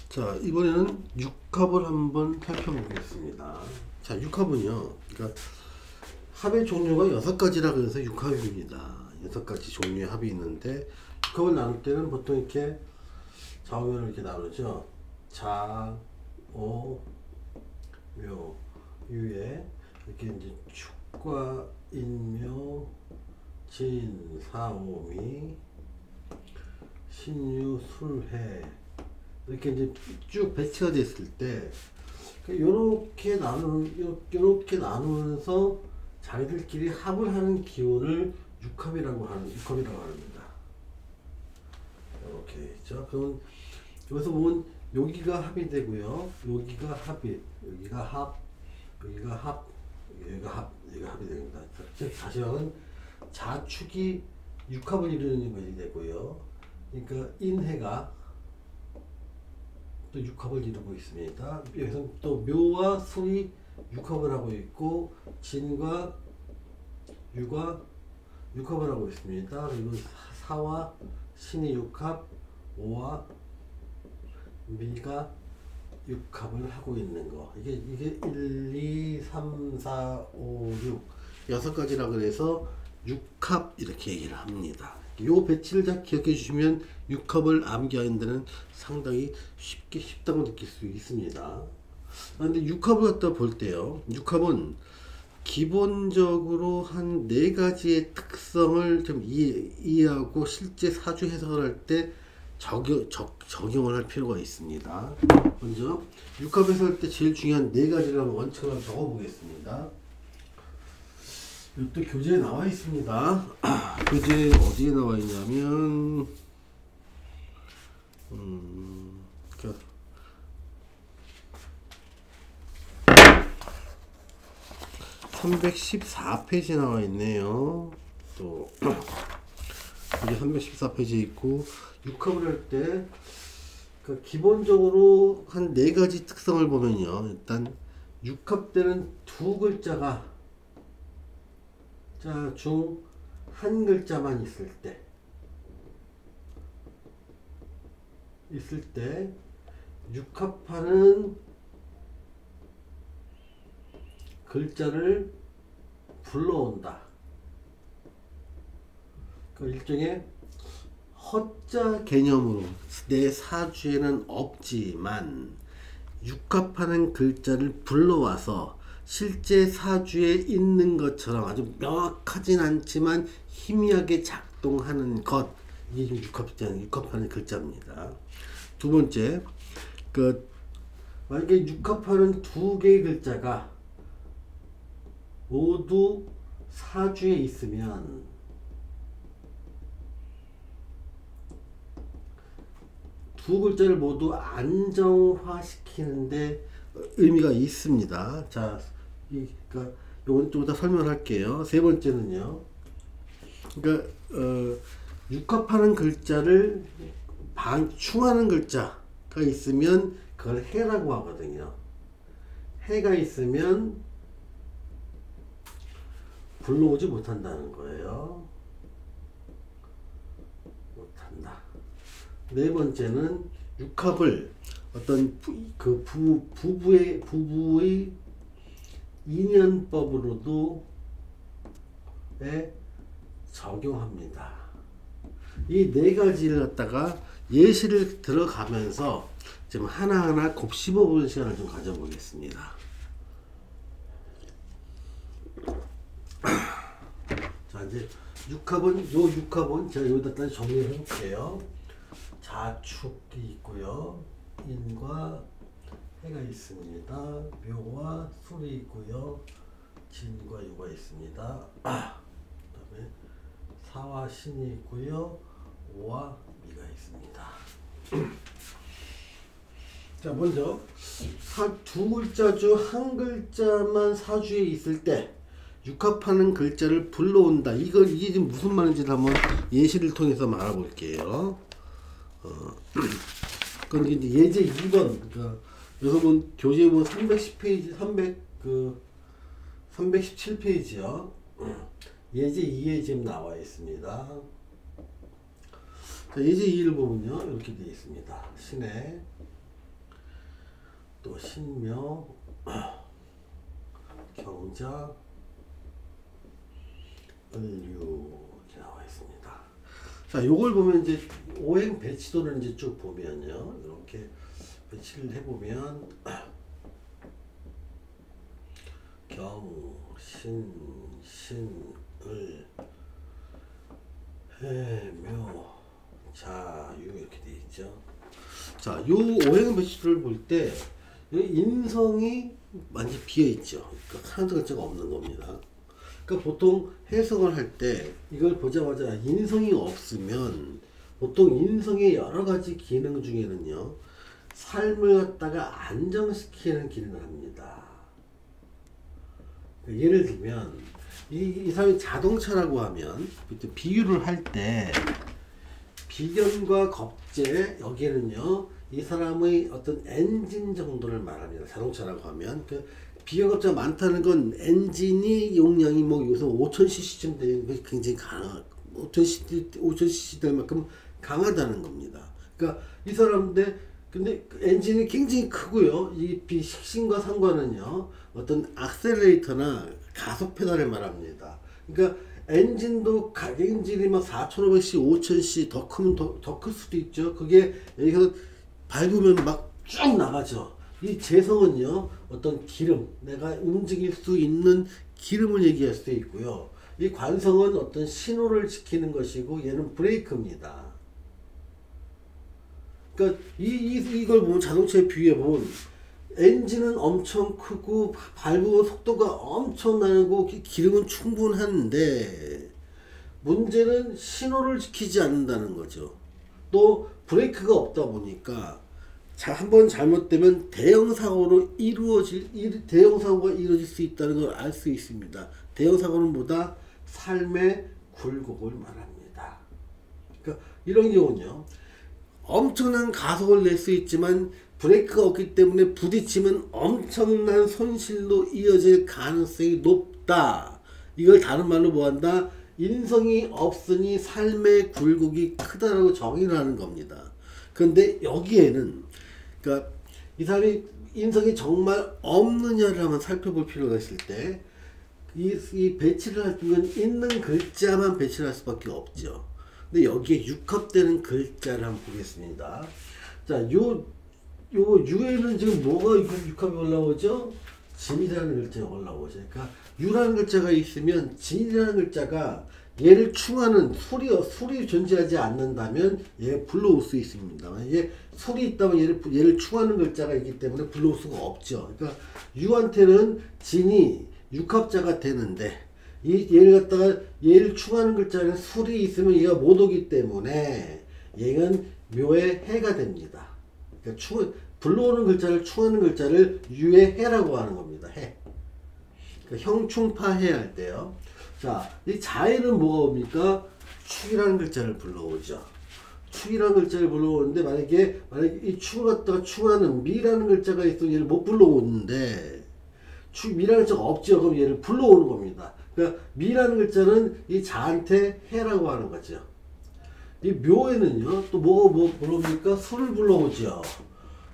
자, 이번에는 육합을 한번 살펴보겠습니다. 자, 육합은요, 그러니까 합의 종류가 6가지라 그래서 육합입니다. 6가지 종류의 합이 있는데, 육합을 나눌 때는 보통 이렇게 좌우면을 이렇게 나누죠. 자, 오, 묘, 유에 이렇게 이제 축과 인묘, 진, 사오미, 신유, 술해 이렇게 이제 쭉 배치가 됐을 때 요렇게 나누면서 자기들끼리 합을 하는 기호를 육합이라고 합니다. 이렇게 있죠. 그럼 여기서 보면 여기가 합이 되고요. 여기가 합이, 여기가 합, 여기가 합, 여기가 합이 됩니다. 즉 다시 말하면 자축이 육합을 이루는 것이 되고요. 그러니까 인해가 또 육합을 이루고 있습니다. 여기서 또 묘와 술이 육합을 하고 있고, 진과 유가 육합을 하고 있습니다. 그리고 사와 신이 육합, 오와 미가 육합을 하고 있는 거. 이게 1, 2, 3, 4, 5, 6 6가지라 그래서 육합 이렇게 얘기를 합니다. 요 배치를 잘 기억해 주시면 육합을 암기하는 데는 상당히 쉽다고 느낄 수 있습니다. 그런데 육합을 갖다 볼 때요, 육합은 기본적으로 한 4가지의 특성을 좀 이해하고 실제 사주 해석을 할 때 적용을 할 필요가 있습니다. 먼저 육합 해석할 때 제일 중요한 4가지라는 원칙을 적어 보겠습니다. 이것도 교재에 나와 있습니다. 교재 어디에 나와 있냐면 314페이지 나와 있네요. 또 여기 314페이지 있고, 육합을 할 때 기본적으로 한 4가지 특성을 보면요, 일단 육합 때는 2글자가 중 한 글자만 있을 때 육합하는 글자를 불러온다. 그 일종의 허자 개념으로 내 사주에는 없지만 육합하는 글자를 불러와서 실제 사주에 있는 것처럼 아주 명확하진 않지만 희미하게 작동하는 것, 이게 육합하는 글자입니다. 두 번째, 만약에 육합하는 2개의 글자가 모두 사주에 있으면 두 글자를 모두 안정화시키는데 의미가 있습니다. 자, 그러니까 요건 좀 더 설명할게요. 세 번째는요, 그러니까 육합하는 글자를 방충하는 글자가 있으면 그걸 해라고 하거든요. 해가 있으면 불러오지 못한다는 거예요. 못한다. 네 번째는 육합을 어떤 부부의 인연법으로도 적용합니다. 이 4가지를 갖다가 예시를 들어가면서 좀 하나하나 곱씹어보는 시간을 좀 가져보겠습니다. 자, 이제 육합은 제가 여기다 정리를 해볼게요. 자축이 있고요, 인과 해가 있습니다. 묘와 술이 있고요, 진과 유가 있습니다. 그다음에 사와 신이 있고요, 오와 미가 있습니다. 자, 먼저 2글자 중 한 글자만 사주에 있을 때 육합하는 글자를 불러온다. 이게 지금 무슨 말인지 한번 예시를 통해서 말해볼게요. 그건 이제 예제 2번, 그러니까 여러분 교재 뭐 310페이지, 317페이지요. 예제 2에 지금 나와 있습니다. 자, 예제 2를 보면요. 이렇게 되어 있습니다. 신의, 또 신묘, 경자, 을류 이렇게 나와 있습니다. 자, 요걸 보면 이제 오행 배치도를 이제 쭉 보면요. 이렇게 배치를 해보면 경, 신, 을, 해, 묘, 자, 유 이렇게 되어 있죠. 자, 요 오행 배치도를 볼 때 인성이 완전히 비어 있죠. 그러니까 하나도 글자가 없는 겁니다. 그러니까 보통 해석을 할 때 이걸 보자마자 인성이 없으면 보통 인성의 여러 가지 기능 중에는요, 삶을 갖다가 안정시키는 기능을 합니다. 예를 들면 이 사람이 자동차라고 하면 비유를 할 때 비견과 겁재, 여기에는요 이 사람의 어떤 엔진 정도를 말합니다. 자동차라고 하면 그 비견 겁재가 많다는 건 엔진이 용량이 뭐 요새 5000cc쯤 되는 게 굉장히 강하, 5000cc 될 만큼 강하다는 겁니다. 그러니까 이 사람인데 근데 엔진이 굉장히 크고요. 이 식신과 상관은요, 어떤 악셀레이터나 가속 페달을 말합니다. 그러니까 엔진도 엔진이 막 4500cc, 5000cc 더 크면 더 클 수도 있죠. 그게 여기서 밟으면 막 쭉 나가죠. 이 재성은요, 어떤 기름, 내가 움직일 수 있는 기름을 얘기할 수도 있고요. 이 관성은 어떤 신호를 지키는 것이고, 얘는 브레이크입니다. 그러니까 이걸 보면 자동차에 비유해 보면 엔진은 엄청 크고 밟으면 속도가 엄청 나고 기름은 충분한데 문제는 신호를 지키지 않는다는 거죠. 또 브레이크가 없다 보니까 한번 잘못되면 대형 사고가 이루어질 수 있다는 걸 알 수 있습니다. 대형 사고는 뭐다? 삶의 굴곡을 말합니다. 그러니까 이런 경우는요, 엄청난 가속을 낼 수 있지만 브레이크가 없기 때문에 부딪히면 엄청난 손실로 이어질 가능성이 높다. 이걸 다른 말로 뭐한다? 인성이 없으니 삶의 굴곡이 크다라고 정의를 하는 겁니다. 그런데 여기에는 그러니까 이 사람이 인성이 정말 없느냐를 한번 살펴볼 필요가 있을 때 이 배치를 할 때는 있는 글자만 배치를 할 수밖에 없죠. 근데 여기에 육합되는 글자를 한번 보겠습니다. 자, 요 유에는 지금 뭐가 육합이 올라오죠? 진이라는 글자가 올라오죠. 그러니까 유라는 글자가 있으면 진이라는 글자가 얘를 충하는 술이 존재하지 않는다면 얘 불러올 수 있습니다. 만약에 술이 있다면 얘를 충하는 글자가 있기 때문에 불러올 수가 없죠. 그러니까 유한테는 진이 육합자가 되는데 얘를 충하는 글자는 술이 있으면 얘가 못 오기 때문에 얘는 묘의 해가 됩니다. 그러니까 불러오는 글자를 충하는 글자를 유의 해라고 하는 겁니다. 해. 그러니까 형충파해 할 때요. 자, 이 자에는 뭐가 옵니까? 축이라는 글자를 불러오죠. 축이라는 글자를 불러오는데 만약에 이 축을 갖다가 충하는 미라는 글자가 있으면 얘를 못 불러오는데 미라는 글자가 없죠. 그럼 얘를 불러오는 겁니다. 그러니까 미라는 글자는 이 자한테 해라고 하는 거죠. 이 묘에는요, 또 뭐가 불러옵니까? 술을 불러오죠.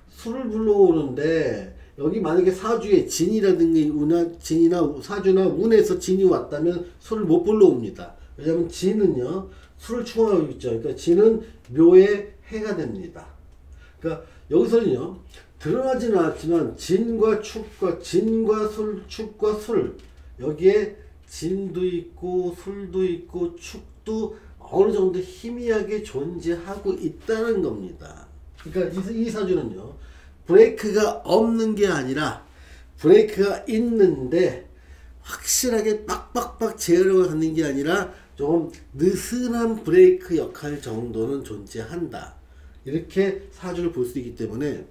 술을 불러오는데 여기 만약에 사주에 진이라든가 진이나 사주나 운에서 진이 왔다면 술을 못 불러옵니다. 왜냐하면 진은요, 술을 충하고 있죠. 그러니까 진은 묘의 해가 됩니다. 그러니까 여기서는요, 드러나지는 않았지만 진과 술, 축과 술, 여기에 진도 있고 술도 있고 축도 어느 정도 희미하게 존재하고 있다는 겁니다. 그러니까 이 사주는요, 브레이크가 없는 게 아니라 브레이크가 있는데 확실하게 빡빡빡 제어력을 갖는 게 아니라 조금 느슨한 브레이크 역할 정도는 존재한다. 이렇게 사주를 볼 수 있기 때문에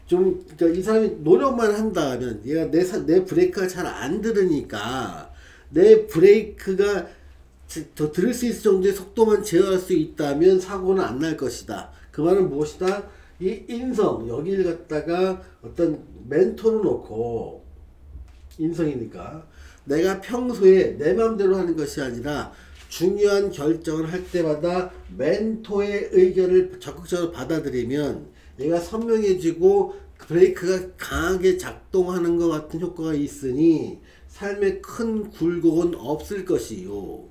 그러니까 이 사람이 노력만 한다면 얘가 내 브레이크가 잘 안 들으니까 내 브레이크가 더 들을 수 있을 정도의 속도만 제어할 수 있다면 사고는 안 날 것이다. 그 말은 무엇이다? 이 인성, 여기를 갖다가 어떤 멘토를 놓고, 인성이니까 내가 평소에 내 마음대로 하는 것이 아니라 중요한 결정을 할 때마다 멘토의 의견을 적극적으로 받아들이면 얘가 선명해지고 브레이크가 강하게 작동하는 것 같은 효과가 있으니 삶에 큰 굴곡은 없을 것이요.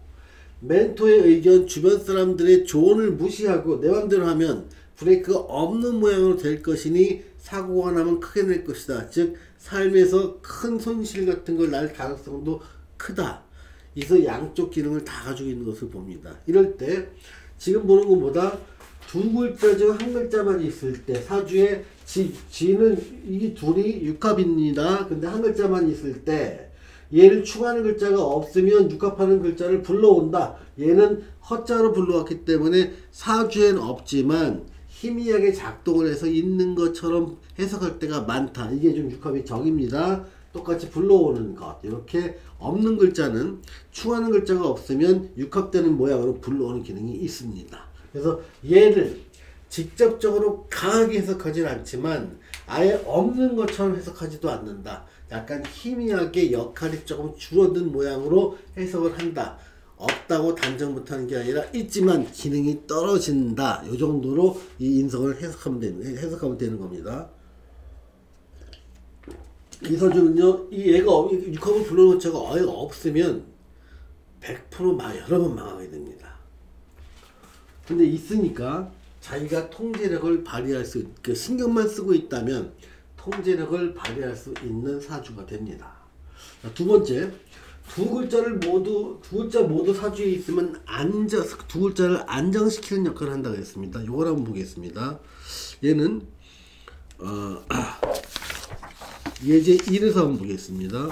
멘토의 의견, 주변 사람들의 조언을 무시하고 내 맘대로 하면 브레이크가 없는 모양으로 될 것이니 사고가 나면 크게 낼 것이다. 즉 삶에서 큰 손실 같은 걸 날 가능성도 크다. 그래서 양쪽 기능을 다 가지고 있는 것을 봅니다. 이럴 때 지금 보는 것보다 두 글자 중 한 글자만 있을 때 사주에 지는 이 둘이 육합입니다. 근데 한 글자만 있을 때 얘를 추가하는 글자가 없으면 육합하는 글자를 불러온다. 얘는 허자로 불러왔기 때문에 사주엔 없지만 희미하게 작동을 해서 있는 것처럼 해석할 때가 많다. 이게 좀 육합의 정입니다. 똑같이 불러오는 것. 이렇게 없는 글자는 추가하는 글자가 없으면 육합되는 모양으로 불러오는 기능이 있습니다. 그래서 얘를 직접적으로 강하게 해석하진 않지만 아예 없는 것처럼 해석하지도 않는다. 약간 희미하게 역할이 조금 줄어든 모양으로 해석을 한다. 없다고 단정 못하는 게 아니라 있지만 기능이 떨어진다. 이 정도로 이 인성을 해석하면 되는 겁니다. 이 서주는요, 이 얘가 육합을 불러놓은 자가 얘가 없으면 100% 여러 번 망하게 됩니다. 근데 있으니까 자기가 통제력을 발휘할 수, 신경만 쓰고 있다면 통제력을 발휘할 수 있는 사주가 됩니다. 두 번째, 두 글자 모두 사주에 있으면 두 글자를 안정시키는 역할을 한다고 했습니다. 요걸 한번 보겠습니다. 얘는 예제 1에서 한번 보겠습니다.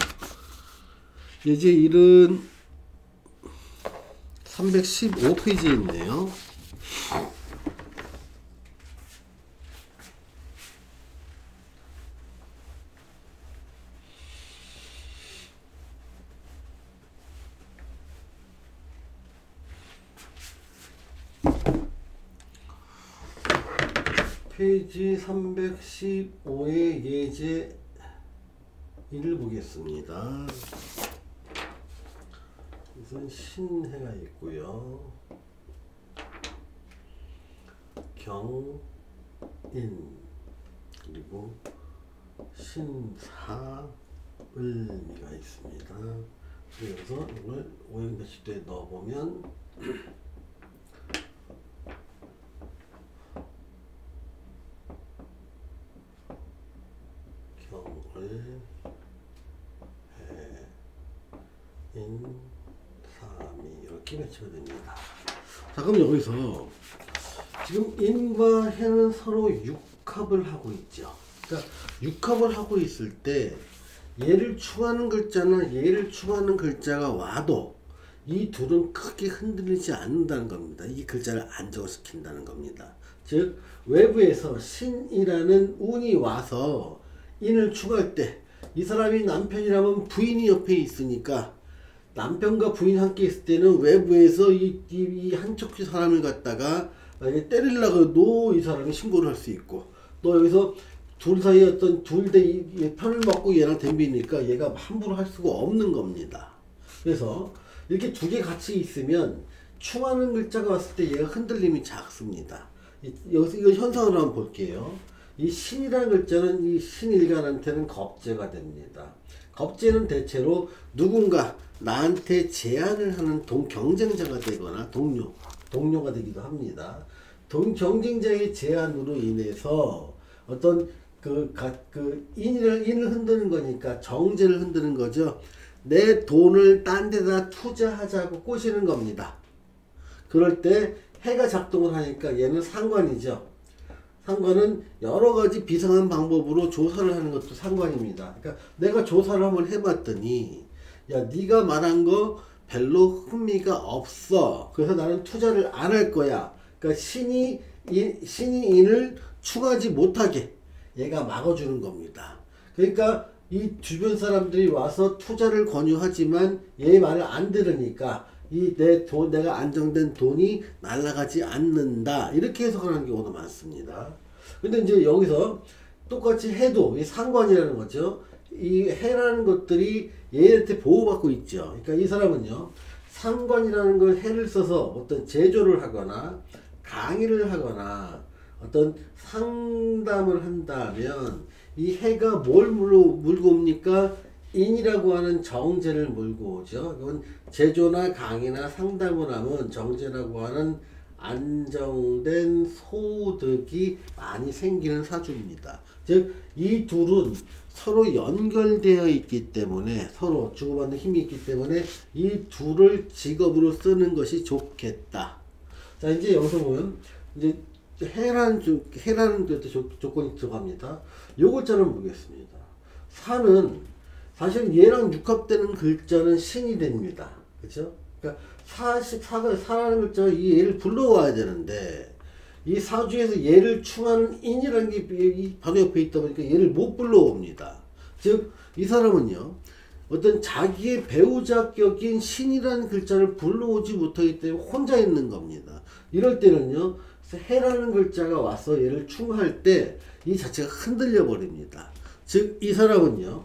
예제 1은 315페이지에 있네요. 페이지 315의 예제 1을 보겠습니다. 우선 신해가 있고요. 경인 그리고 신사을미가 있습니다. 그래서 이걸 오형대식도에 넣어보면 경을 인삼이 이렇게 매치가 됩니다. 자, 그럼 여기서 지금 인과 해는 서로 육합을 하고 있죠. 그러니까 육합을 하고 있을 때 얘를 추가하는 글자나 얘를 추가하는 글자가 와도 이 둘은 크게 흔들리지 않는다는 겁니다. 이 글자를 안정시킨다는 겁니다. 즉 외부에서 신이라는 운이 와서 인을 추가할 때 이 사람이 남편이라면 부인이 옆에 있으니까 남편과 부인 함께 있을 때는 외부에서 이 한쪽 사람을 갖다가 만약에 때리려고 해도 이 사람이 신고를 할 수 있고, 또 여기서 둘 사이에 어떤 둘 대 편을 먹고 얘랑 덤비니까 얘가 함부로 할 수가 없는 겁니다. 그래서 이렇게 두 개 같이 있으면 추가하는 글자가 왔을 때 얘가 흔들림이 작습니다. 여기서 이거 현상을 한번 볼게요. 이 신이라는 글자는 이 신일간한테는 겁재가 됩니다. 겁재는 대체로 누군가 나한테 제안을 하는 경쟁자가 되거나 동료가 되기도 합니다. 경쟁자의 제안으로 인해서 어떤 인을 흔드는 거니까 정제를 흔드는 거죠. 내 돈을 딴 데다 투자하자고 꼬시는 겁니다. 그럴 때 해가 작동을 하니까 얘는 상관이죠. 상관은 여러 가지 비상한 방법으로 조사를 하는 것도 상관입니다. 그러니까 내가 조사를 한번 해봤더니 야, 네가 말한 거 별로 흥미가 없어. 그래서 나는 투자를 안 할 거야. 그러니까 신이 인을 추가하지 못하게 얘가 막아주는 겁니다. 그러니까 이 주변 사람들이 와서 투자를 권유하지만 얘 말을 안 들으니까 내가 안정된 돈이 날아가지 않는다. 이렇게 해석하는 경우도 많습니다. 근데 이제 여기서 똑같이 해도 이 상관이라는 거죠. 이 해라는 것들이 얘한테 보호받고 있죠. 그러니까 이 사람은요, 상관이라는 걸 해를 써서 어떤 제조를 하거나 강의를 하거나 어떤 상담을 한다면 이 해가 뭘 물고 옵니까? 인이라고 하는 정제를 물고 오죠. 이건 제조나 강의나 상담을 하면 정제라고 하는 안정된 소득이 많이 생기는 사주입니다. 즉, 이 둘은 서로 연결되어 있기 때문에 서로 주고받는 힘이 있기 때문에 이 둘을 직업으로 쓰는 것이 좋겠다. 자, 이제 여기서 보면 이제 해라는 조건이 들어갑니다. 요 글자는 보겠습니다. 사는 사실 얘랑 육합되는 글자는 신이 됩니다. 그렇죠? 그러니까 사라는 글자가 이 얘를 불러와야 되는데 이 사주에서 얘를 충하는 인이라는 게 바로 옆에 있다 보니까 얘를 못 불러옵니다. 즉, 이 사람은요, 어떤 자기의 배우자격인 신이라는 글자를 불러오지 못하기 때문에 혼자 있는 겁니다. 이럴 때는요, 해라는 글자가 와서 얘를 충할 때 이 자체가 흔들려 버립니다. 즉, 이 사람은요,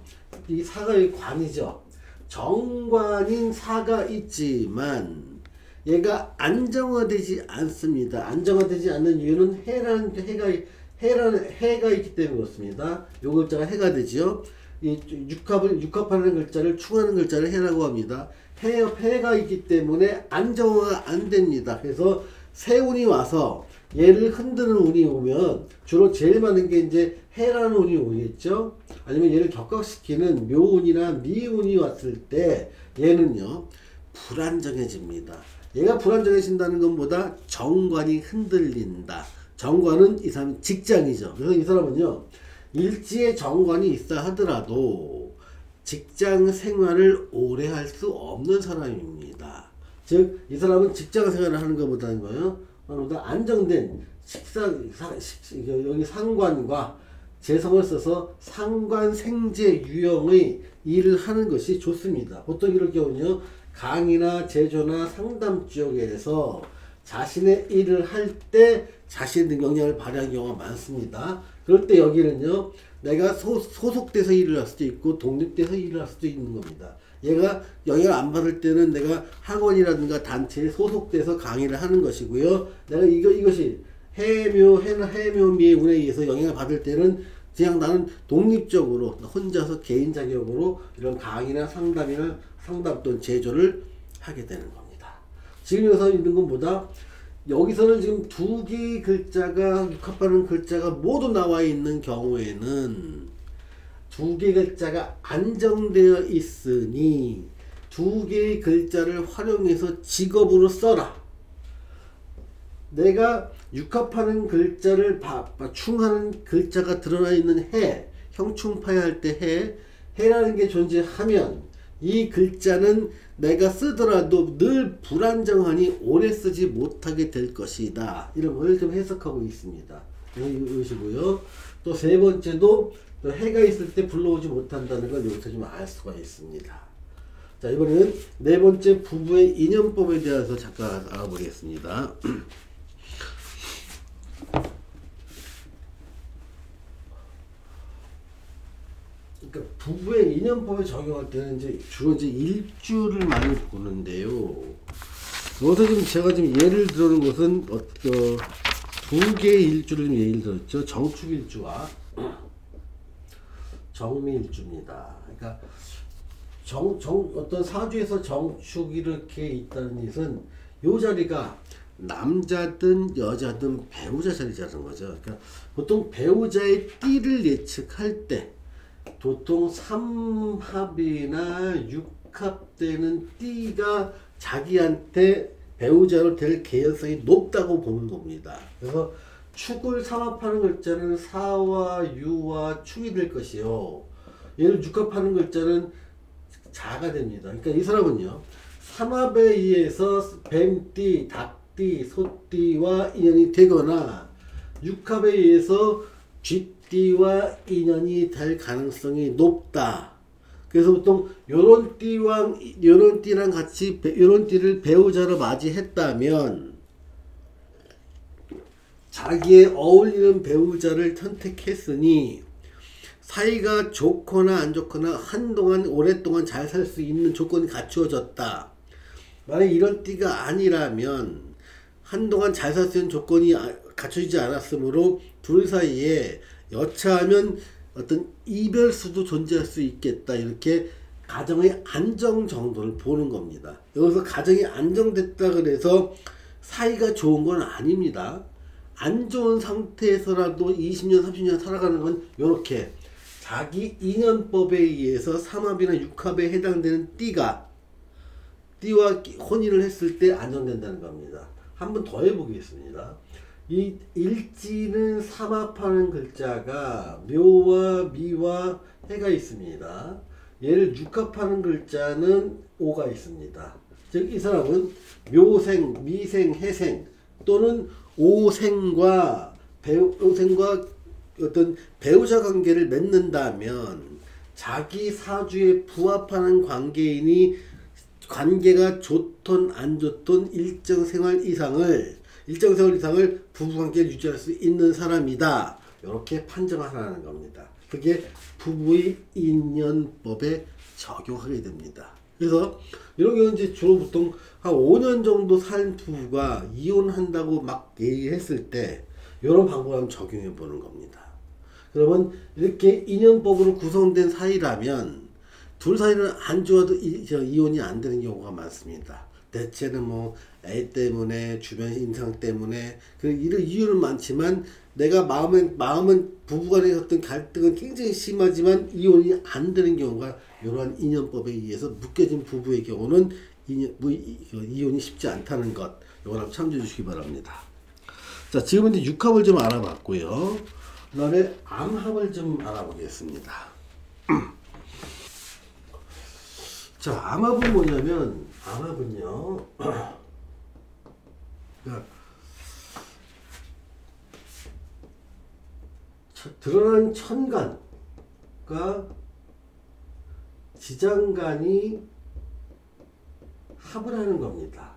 이 사가의 관이죠. 정관인 사가 있지만 얘가 안정화되지 않습니다. 안정화되지 않는 이유는 해가 있기 때문에 그렇습니다. 요 글자가 해가 되죠. 이 육합하는 글자를 충하는 글자를 해라고 합니다. 해가 있기 때문에 안정화가 안 됩니다. 그래서 세운이 와서 얘를 흔드는 운이 오면 주로 제일 많은 게 이제 해라는 운이 오겠죠. 아니면 얘를 격각시키는 묘운이나 미운이 왔을 때 얘는요, 불안정해집니다. 얘가 불안정해진다는 것보다 정관이 흔들린다. 정관은 이 사람 직장이죠. 그래서 이 사람은요, 일지에 정관이 있다 하더라도 직장 생활을 오래 할 수 없는 사람입니다. 즉, 이 사람은 직장 생활을 하는 것보다는 거예요. 보다 안정된 여기 상관과 재성을 써서 상관생재 유형의 일을 하는 것이 좋습니다. 보통 이럴 경우는요, 강의나 제조나 상담 지역에서 자신의 일을 할 때 자신의 영향을 발휘하는 경우가 많습니다. 그럴 때 여기는요, 내가 소속돼서 일을 할 수도 있고 독립돼서 일을 할 수도 있는 겁니다. 얘가 영향을 안 받을 때는 내가 학원이라든가 단체에 소속돼서 강의를 하는 것이고요. 내가 이것이 해묘미의 운에 의해서 영향을 받을 때는 그냥 나는 독립적으로 혼자서 개인 자격으로 이런 강의나 상담 또는 제조를 하게 되는 겁니다. 지금 여기서 있는 것보다 여기서는 지금 두 개의 글자가 육합하는 글자가 모두 나와 있는 경우에는 두 개의 글자가 안정되어 있으니 두 개의 글자를 활용해서 직업으로 써라. 내가 육합하는 글자를 충하는 글자가 드러나 있는 해, 형충파야 할 때 해라는 게 존재하면 이 글자는 내가 쓰더라도 늘 불안정하니 오래 쓰지 못하게 될 것이다. 이런 걸 좀 해석하고 있습니다. 이것이고요. 또 세 번째도 또 해가 있을 때 불러오지 못한다는 걸 여기서 좀 알 수가 있습니다. 자, 이번에는 네 번째 부부의 인연법에 대해서 잠깐 알아보겠습니다. 그러니까 부부의 인연법에 적용할 때는 주로 일주를 많이 보는데요. 여기서 지금 제가 예를 들어놓은 것은 두 개의 일주를 예를 들었죠. 정축일주와 정미일주입니다. 그러니까 어떤 사주에서 정축이 이렇게 있다는 것은 요 자리가 남자든 여자든 배우자 자리라는 거죠. 그러니까 보통 배우자의 띠를 예측할 때 보통 삼합이나 육합되는 띠가 자기한테 배우자로 될 개연성이 높다고 보는 겁니다. 그래서 축을 삼합하는 글자는 사와 유와 축이 될 것이요. 얘를 육합하는 글자는 자가 됩니다. 그러니까 이 사람은요, 삼합에 의해서 뱀띠, 닭띠, 소띠와 인연이 되거나 육합에 의해서 쥐띠와 인연이 될 가능성이 높다. 그래서 보통 요런 띠랑 같이 요런 띠를 배우자로 맞이했다면 자기의 어울리는 배우자를 선택했으니 사이가 좋거나 안 좋거나 한동안 오랫동안 잘 살 수 있는 조건이 갖추어졌다. 만약 이런 띠가 아니라면 한동안 잘 살 수 있는 조건이 갖춰지지 않았으므로 둘 사이에 여차하면 어떤 이별수도 존재할 수 있겠다. 이렇게 가정의 안정 정도를 보는 겁니다. 여기서 가정이 안정됐다 그래서 사이가 좋은 건 아닙니다. 안 좋은 상태에서라도 20년 30년 살아가는 건 이렇게 자기 인연법에 의해서 삼합이나 육합에 해당되는 띠와 혼인을 했을 때 안정된다는 겁니다. 한 번 더 해보겠습니다. 이 일지는 삼합하는 글자가 묘와 미와 해가 있습니다. 얘를 육합하는 글자는 오가 있습니다. 즉 이 사람은 묘생, 미생, 해생 또는 오생과 어떤 배우자 관계를 맺는다면 자기 사주에 부합하는 관계인이 관계가 좋든 안 좋든 일정 세월 이상을 부부관계를 유지할 수 있는 사람이다. 이렇게 판정하라는 겁니다. 그게 부부의 인연법에 적용하게 됩니다. 그래서 이런 경우는 이제 주로 보통 한 5년 정도 산 부부가 이혼한다고 막 얘기했을 때 이런 방법을 한번 적용해 보는 겁니다. 그러면 이렇게 인연법으로 구성된 사이라면 둘 사이는 안 좋아도 이혼이 안 되는 경우가 많습니다. 대체는 뭐 애 때문에 주변 인상 때문에 이런 이유는 많지만 내가 마음은 부부간의 어떤 갈등은 굉장히 심하지만 이혼이 안 되는 경우가 이러한 인연법에 의해서 묶여진 부부의 경우는 이혼이 쉽지 않다는 것, 이걸 한번 참조해 주시기 바랍니다. 자, 지금은 이제 육합을 좀 알아봤고요. 그 다음에 암합을 좀 알아보겠습니다. 자, 암합은 뭐냐면, 암합은요, 드러난 천간과 지장간이 합을 하는 겁니다.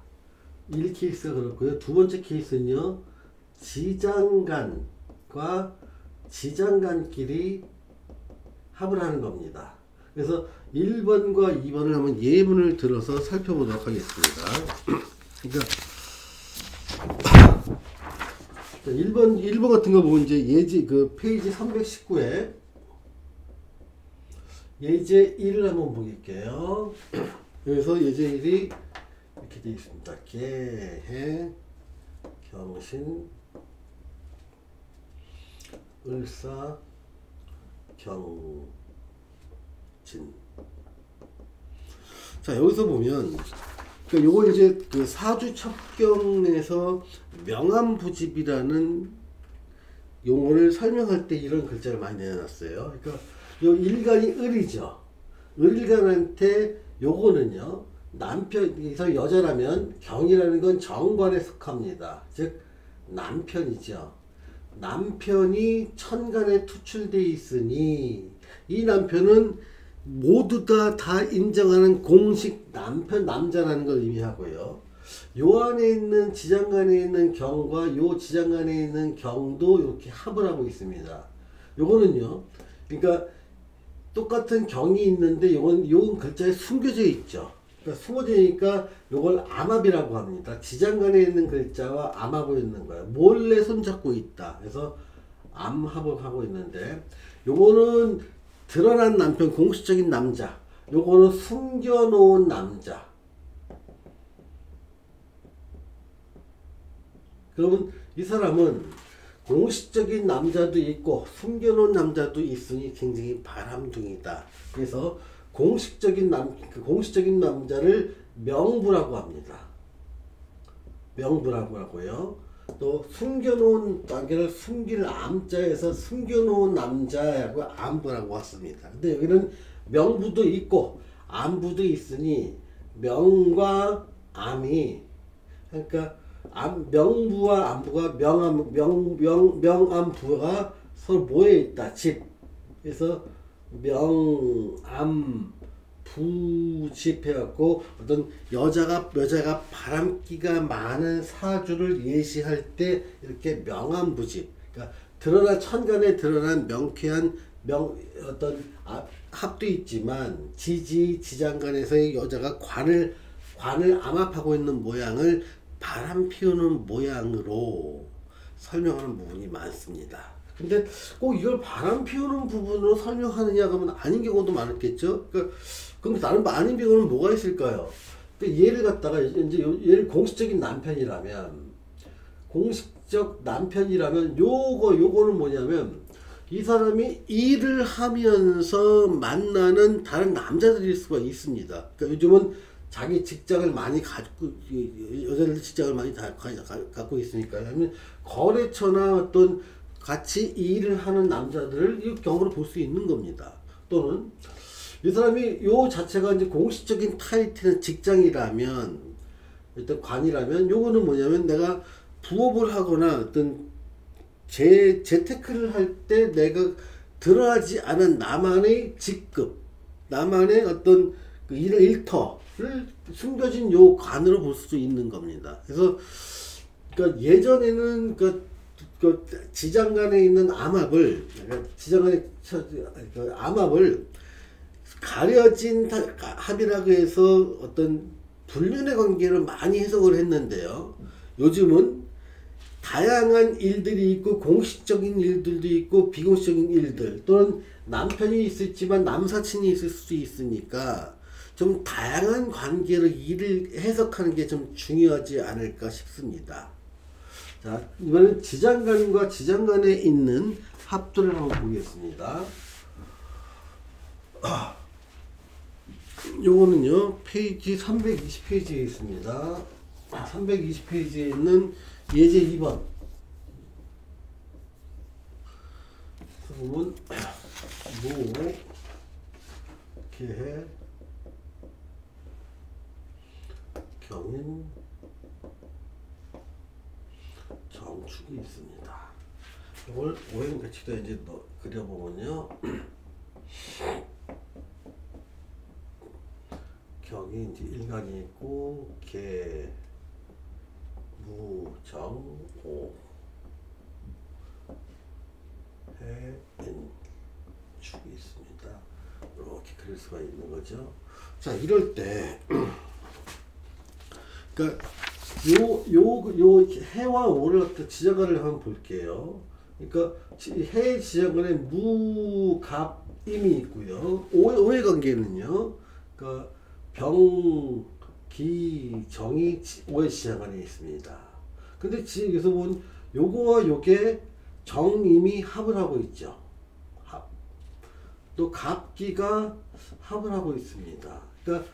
1케이스가 그렇고요. 두 번째 케이스는요, 지장간과 지장간끼리 합을 하는 겁니다. 그래서 1번과 2번을 한번 예문을 들어서 살펴보도록 하겠습니다. 그러니까 1번 같은 거 보면 이제 예지 페이지 319에 예제 1을 한번 보겠게요. 그래서 예제 1이 이렇게 되어 있습니다. 개해 경신 을사 경진. 자, 여기서 보면 요거 이제 그 사주 첩경에서 명암부집이라는 용어를 설명할 때 이런 글자를 많이 내놨어요. 그러니까 요 일간이 을이죠. 을일간한테 요거는요, 남편에서 여자라면 경이라는 건 정관에 속합니다. 즉 남편이죠. 남편이 천간에 투출되어 있으니 이 남편은 모두 다 인정하는 공식 남편 남자라는 걸 의미하고요. 요 안에 있는 지장간에 있는 경과 요 지장간에 있는 경도 이렇게 합을 하고 있습니다. 요거는요, 그러니까 똑같은 경이 있는데 요건 글자에 숨겨져 있죠. 그러니까 숨어져 있으니까 요걸 암합이라고 합니다. 지장간에 있는 글자와 암합을 있는 거예요. 몰래 손잡고 있다. 그래서 암합을 하고 있는데, 요거는 드러난 남편, 공식적인 남자. 요거는 숨겨놓은 남자. 그러면 이 사람은 공식적인 남자도 있고 숨겨놓은 남자도 있으니 굉장히 바람둥이다. 그래서 공식적인 남자를 명부라고 합니다. 명부라고 하고요. 또 숨겨놓은 관계를 숨길 암자에서 숨겨놓은 남자하고 암부라고 왔습니다. 근데 여기는 명부도 있고 암부도 있으니 명과 암이, 그러니까 명부와 암부가 명암부가 서로 모여 있다. 집. 그래서 명암부집 해갖고 어떤 여자가 바람기가 많은 사주를 예시할 때 이렇게 명암부집. 그러니까 드러난 천간에 드러난 명쾌한 합도 있지만 지장간에서의 여자가 관을 암압하고 있는 모양을 바람 피우는 모양으로 설명하는 부분이 많습니다. 근데 꼭 이걸 바람 피우는 부분으로 설명하느냐 그러면 아닌 경우도 많았겠죠. 그러니까 그럼 다른 아닌 경우는 뭐가 있을까요? 그러니까 얘를 갖다가 이제 얘를 공식적인 남편이라면 요거는 뭐냐면 이 사람이 일을 하면서 만나는 다른 남자들일 수가 있습니다. 그러니까 요즘은 자기 직장을 많이 갖고 여자들 직장을 많이 갖고 있으니까 아니면 거래처나 어떤 같이 일을 하는 남자들을 이 경우로 볼 수 있는 겁니다. 또는 이 사람이 요 자체가 이제 공식적인 타이틀은 직장이라면 일단 관이라면 요거는 뭐냐면 내가 부업을 하거나 어떤 재테크를 할 때 내가 드러나지 않은 나만의 직급, 나만의 어떤 그 일터를 숨겨진 요 관으로 볼 수도 있는 겁니다. 그래서 그러니까 예전에는 그 지장간에 있는 암압을 가려진 합이라고 해서 어떤 불륜의 관계를 많이 해석을 했는데요. 요즘은 다양한 일들이 있고 공식적인 일들도 있고 비공식적인 일들 또는 남편이 있었지만 남사친이 있을 수도 있으니까 좀 다양한 관계로 일을 해석하는 게 좀 중요하지 않을까 싶습니다. 자, 이번엔 지장간과 지장간에 있는 합들을 한번 보겠습니다. 요거는요, 페이지 320페이지에 있습니다. 320페이지에 있는 예제 2번. 보면, 계해, 경인, 정축이 있습니다. 이걸 오행 배치도 이제 그려보면요. 경이 이제 일간이 있고 개, 무, 정, 오, 해, 인, 축이 있습니다. 이렇게 그릴 수가 있는 거죠. 자, 이럴 때 그러니까 요 해와 오를 갖다 지장간을 한번 볼게요. 그러니까 해 지장간에 무, 갑, 임이 있고요. 오의 관계는요. 그러니까 병, 기, 정이 오의 지장간에 있습니다. 근데 여기서 보면 요거와 요게 정임이 합을 하고 있죠. 합. 또 갑기가 합을 하고 있습니다. 그러니까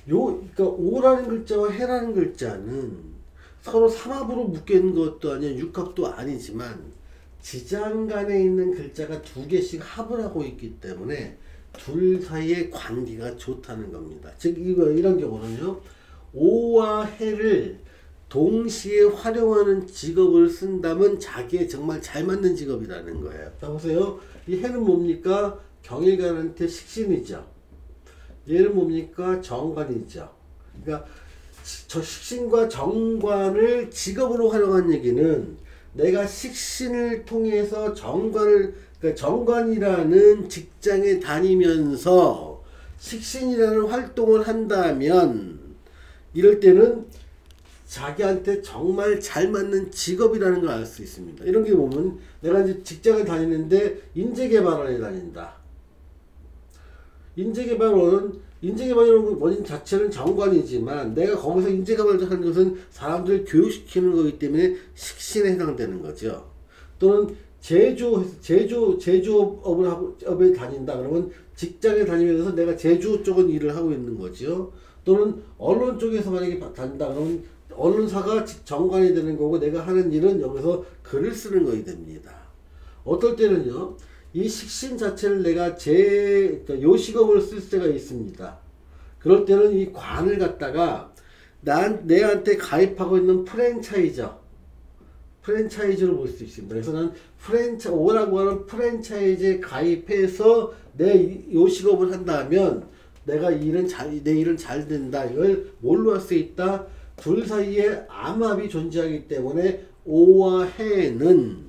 그러니까 오라는 글자와 해라는 글자는 서로 삼합으로 묶여 있는 것도 아니야 육합도 아니지만 지장간에 있는 글자가 두 개씩 합을 하고 있기 때문에 둘 사이의 관계가 좋다는 겁니다. 즉 이런 경우는요, 오와 해를 동시에 활용하는 직업을 쓴다면 자기에 정말 잘 맞는 직업이라는 거예요. 자, 보세요. 이 해는 뭡니까? 경일관한테 식신이죠. 얘는 뭡니까? 정관이죠. 그러니까 저 식신과 정관을 직업으로 활용한 얘기는 내가 식신을 통해서 그러니까 정관이라는 직장에 다니면서 식신이라는 활동을 한다면 이럴 때는 자기한테 정말 잘 맞는 직업이라는 걸 알 수 있습니다. 이런 게 보면 내가 이제 직장을 다니는데 인재개발원에 다닌다. 인재개발이라는 원인 자체는 정관이지만 내가 거기서 인재개발을 하는 것은 사람들을 교육시키는 거기 때문에 식신에 해당되는 거죠. 또는 제조업에 다닌다 그러면 직장에 다니면서 내가 제조 쪽은 일을 하고 있는 거죠. 또는 언론 쪽에서 만약에 다닌다 그러면 언론사가 정관이 되는 거고 내가 하는 일은 여기서 글을 쓰는 것이 됩니다. 어떨 때는요, 이 식신 자체를 내가 그러니까 요식업을 쓸 때가 있습니다. 그럴 때는 이 관을 갖다가 내한테 가입하고 있는 프랜차이즈로 볼 수 있습니다. 그래서 난 오라고 하는 프랜차이즈에 가입해서 내 요식업을 한다면 내 일은 잘 된다. 이걸 뭘로 할 수 있다? 둘 사이에 암합이 존재하기 때문에 오와 해는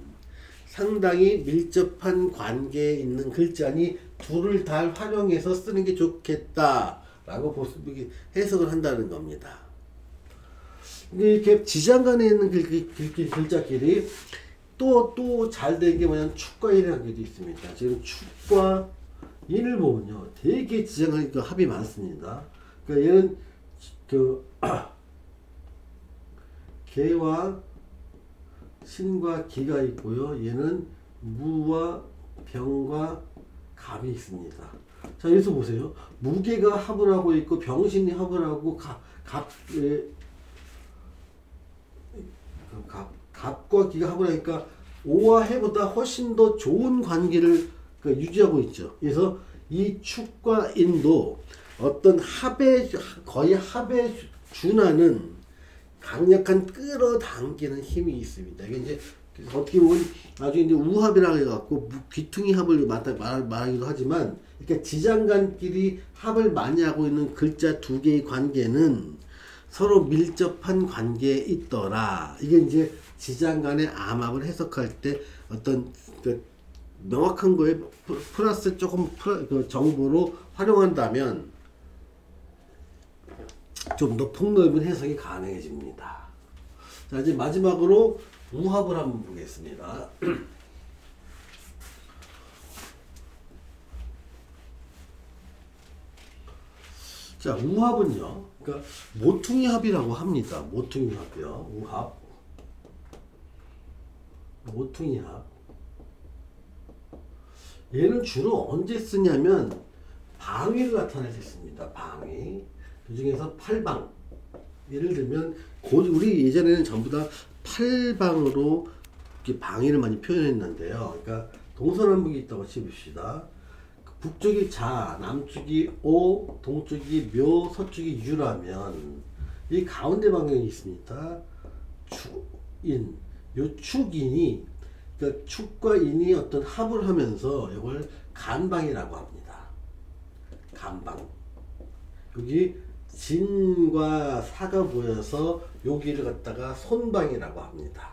상당히 밀접한 관계에 있는 글자니 둘을 다 활용해서 쓰는 게 좋겠다 라고 해석을 한다는 겁니다. 이렇게 지장간에 있는 글자끼리 또 잘 된 게 뭐냐면 축과 인이라는 게 있습니다. 지금 축과 인을 보면요, 되게 지장간 합이 많습니다. 그러니까 얘는 개와 신과 기가 있고요. 얘는 무와 병과 갑이 있습니다. 자, 여기서 보세요. 무게가 합을 하고 있고 병신이 합을 하고 갑과 기가 합을 하니까 오와 해보다 훨씬 더 좋은 관계를 유지하고 있죠. 그래서 이 축과 인도 어떤 거의 합에 준하는 강력한 끌어당기는 힘이 있습니다. 이게 이제 어떻게 보면 나중에 이제 우합이라고 해갖고 귀퉁이 합을 말하기도 하지만, 그러니까 지장간끼리 합을 많이 하고 있는 글자 두 개의 관계는 서로 밀접한 관계에 있더라. 이게 이제 지장간의 암합을 해석할 때 어떤 명확한 거에 플러스 조금 정보로 활용한다면 좀 더 폭넓은 해석이 가능해집니다. 자, 이제 마지막으로 우합을 한번 보겠습니다. 자, 우합은요, 그러니까 모퉁이 합이라고 합니다. 모퉁이 합이요. 우합. 모퉁이 합. 얘는 주로 언제 쓰냐면 방위를 나타낼 수 있습니다. 방위. 그 중에서 팔방. 예를 들면 우리 예전에는 전부 다 팔방으로 이렇게 방위를 많이 표현했는데요. 그러니까 동서남북이 있다고 칩시다. 북쪽이 자, 남쪽이 오, 동쪽이 묘, 서쪽이 유라면 이 가운데 방향이 있습니다. 축인. 요 축인이, 그러니까 축과 인이 어떤 합을 하면서 이걸 간방이라고 합니다. 간방. 여기 진과 사가 모여서 여기를 갖다가 손방이라고 합니다.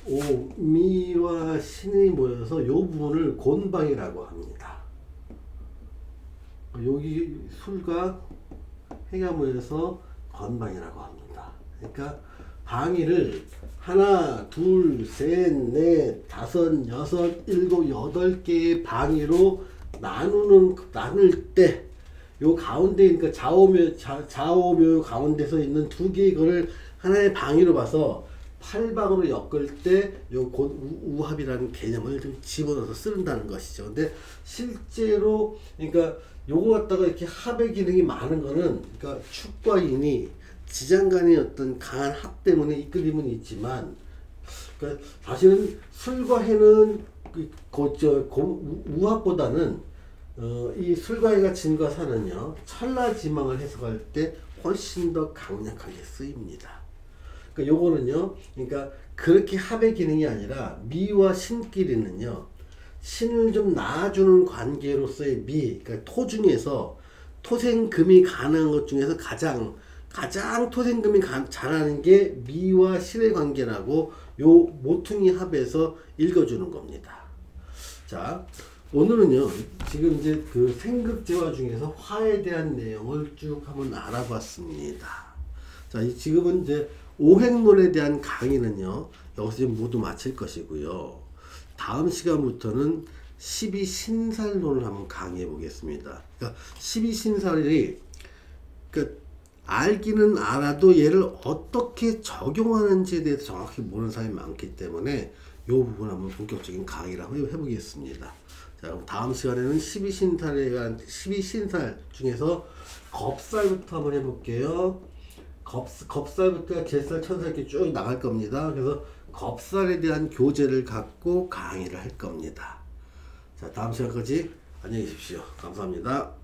오미와 신이 모여서 요 부분을 곤방이라고 합니다. 여기 술과 해가 모여서 건방이라고 합니다. 그러니까 방위를 하나, 둘, 셋, 넷, 다섯, 여섯, 일곱, 여덟 개의 방위로 나눌 때, 요 가운데, 그러니까 좌오묘 가운데서 있는 두 개의 거를 하나의 방위로 봐서 팔방으로 엮을 때, 요 우합이라는 개념을 좀 집어넣어서 쓴다는 것이죠. 근데 실제로, 그러니까 요거 갖다가 이렇게 합의 기능이 많은 거는, 그러니까 축과 인이 지장간의 어떤 강한 합 때문에 이끌림은 있지만, 그러니까 사실은 술과 해는 우합보다는 이 술과 해가 진과 사는요, 찰나지망을 해석할 때 훨씬 더 강력하게 쓰입니다. 그러니까 요거는요, 그러니까 그렇게 합의 기능이 아니라 미와 신끼리는요, 신을 좀 낳아주는 관계로서의 미, 그러니까 토 중에서 토생금이 가능한 것 중에서 가장 토생금이 잘하는 게 미와 신의 관계라고 요 모퉁이 합에서 읽어주는 겁니다. 자, 오늘은요, 지금 이제 그 생극재화 중에서 화에 대한 내용을 쭉 한번 알아봤습니다. 자, 지금은 이제 오행론에 대한 강의는요, 여기서 지금 모두 마칠 것이고요. 다음 시간부터는 12신살론을 한번 강의해 보겠습니다. 그러니까 12신살이, 그러니까 알기는 알아도 얘를 어떻게 적용하는지에 대해서 정확히 모르는 사람이 많기 때문에 이 부분 한번 본격적인 강의를 한번 해보겠습니다. 자, 그럼 다음 시간에는 12신살 중에서 겁살부터 한번 해볼게요. 겁살부터 제살, 천살 이렇게 쭉 나갈 겁니다. 그래서 겁살에 대한 교재를 갖고 강의를 할 겁니다. 자, 다음 시간까지 안녕히 계십시오. 감사합니다.